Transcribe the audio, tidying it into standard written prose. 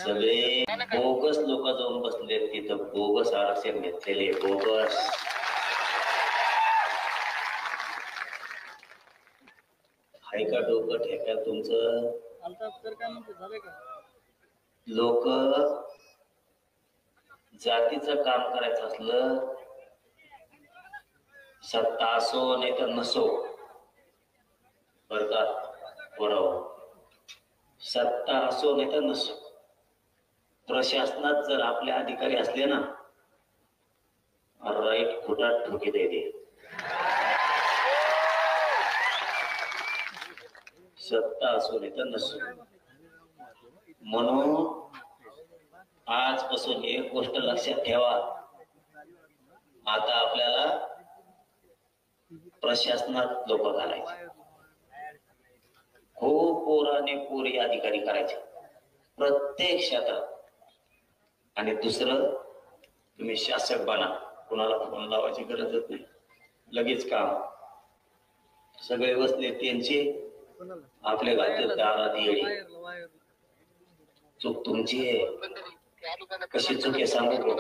सगळे बोगस लोक जाऊन बसले तिथं, बोगस आरक्षण घेतलेले, बोगस. हाय का डोकं ठेका तुमचं? लोक जातीचं काम करायचं असलं, सत्ता असो नाही तर नसो, बर का बरोबर, सत्ता असो नाही तर नसो, प्रशासनात जर आपले अधिकारी असले ना, राईट खोटात ठोके द्यायचे. सत्ता असो नाही तर नसो. म्हणून आजपासून एक गोष्ट लक्षात ठेवा, आता आपल्याला प्रशासनात लोक घालायचे, खूप पोराने पोरी अधिकारी करायचे प्रत्येक क्षेत्रात. आणि दुसरं, तुम्ही शासक बना, कोणाला फोन लावायची गरजच नाही, लगेच काम. सगळे बसले त्यांचे, आपल्या घालतात दारात येणे. चूक तुमची आहे. कशी चूक आहे सांगू?